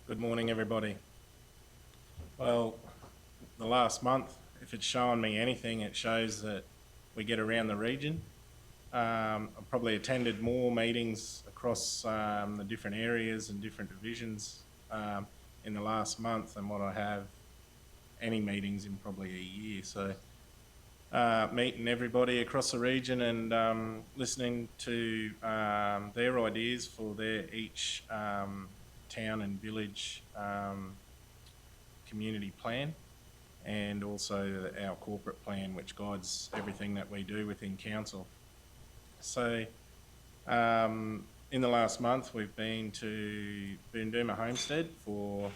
Good morning, everybody. Well, the last month, if it's shown me anything, it shows that we get around the region. I've probably attended more meetings across the different areas and different divisions in the last month than what I have any meetings in probably a year. So meeting everybody across the region and listening to their ideas for their each town and village community plan, and also our corporate plan, which guides everything that we do within council. So in the last month, we've been to Boonduma Homestead for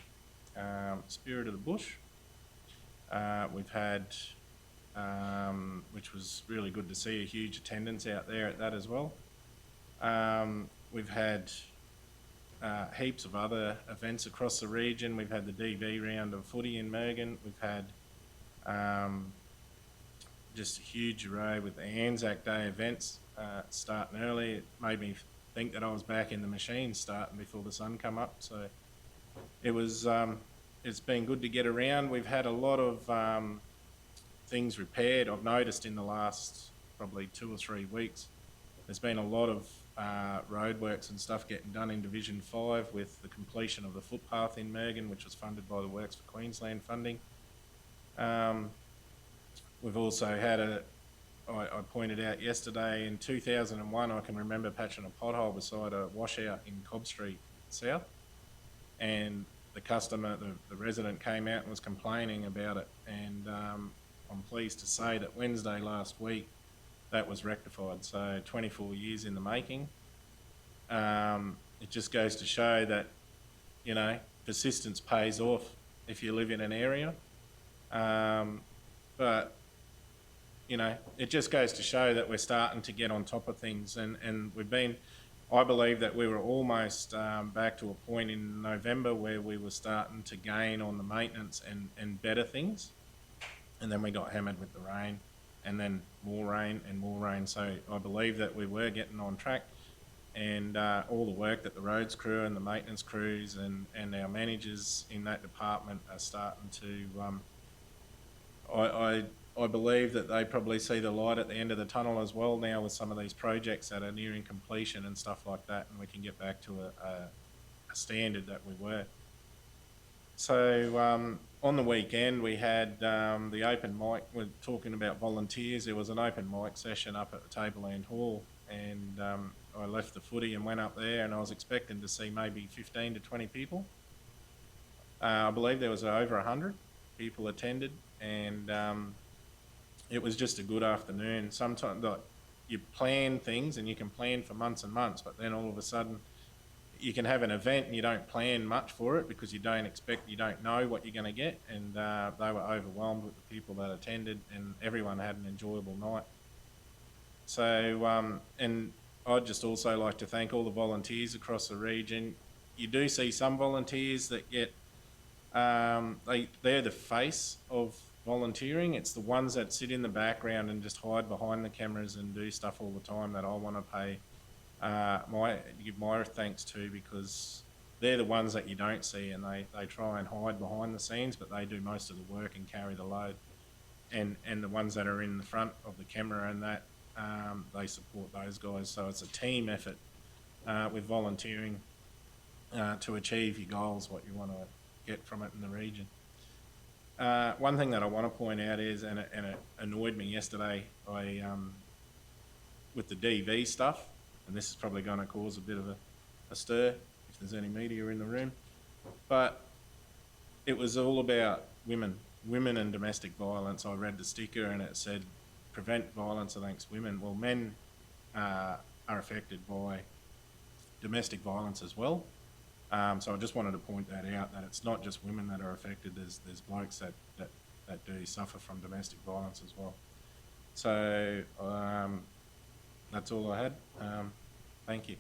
Spirit of the Bush. We've had, which was really good to see, a huge attendance out there at that as well. We've had heaps of other events across the region. We've had the DV round of footy in Mergen. We've had just a huge array with the Anzac Day events starting early. It made me think that I was back in the machine starting before the sun come up. So it was, it's been good to get around. We've had a lot of things repaired. I've noticed in the last probably 2 or 3 weeks, there's been a lot of roadworks and stuff getting done in Division 5 with the completion of the footpath in Mergen, which was funded by the Works for Queensland funding. We've also had I pointed out yesterday, in 2001, I can remember patching a pothole beside a washout in Cobb Street South, and the customer, the resident came out and was complaining about it, and I'm pleased to say that Wednesday last week that was rectified. So 24 years in the making. It just goes to show that, you know, persistence pays off if you live in an area. But, you know, it just goes to show that we're starting to get on top of things, and we've been, I believe that we were almost back to a point in November where we were starting to gain on the maintenance and better things, and then we got hammered with the rain, and then more rain and more rain. So I believe that we were getting on track, and all the work that the roads crew and the maintenance crews and our managers in that department are starting to, I believe that they probably see the light at the end of the tunnel as well now with some of these projects that are nearing completion and stuff like that, and we can get back to a standard that we were. So on the weekend we had the open mic. We're talking about volunteers. There was an open mic session up at the Tableland Hall, and I left the footy and went up there, and I was expecting to see maybe 15 to 20 people. I believe there was over 100 people attended, and it was just a good afternoon. Sometimes you plan things and you can plan for months and months, but then all of a sudden you can have an event and you don't plan much for it because you don't know what you're going to get, and they were overwhelmed with the people that attended, and everyone had an enjoyable night. So, and I'd just also like to thank all the volunteers across the region. You do see some volunteers that get, they're the face of volunteering. It's the ones that sit in the background and just hide behind the cameras and do stuff all the time that I want to pay give my thanks to, because they're the ones that you don't see, and they try and hide behind the scenes, but they do most of the work and carry the load. And the ones that are in the front of the camera and that, they support those guys. So it's a team effort with volunteering to achieve your goals, what you want to get from it in the region. One thing that I want to point out is, and it annoyed me yesterday, with the DV stuff, and this is probably going to cause a bit of a stir if there's any media in the room, but it was all about women and domestic violence. I read the sticker and it said, prevent violence against women. Well, men are affected by domestic violence as well. So I just wanted to point that out, that it's not just women that are affected. There's blokes that do suffer from domestic violence as well. So that's all I had. Thank you.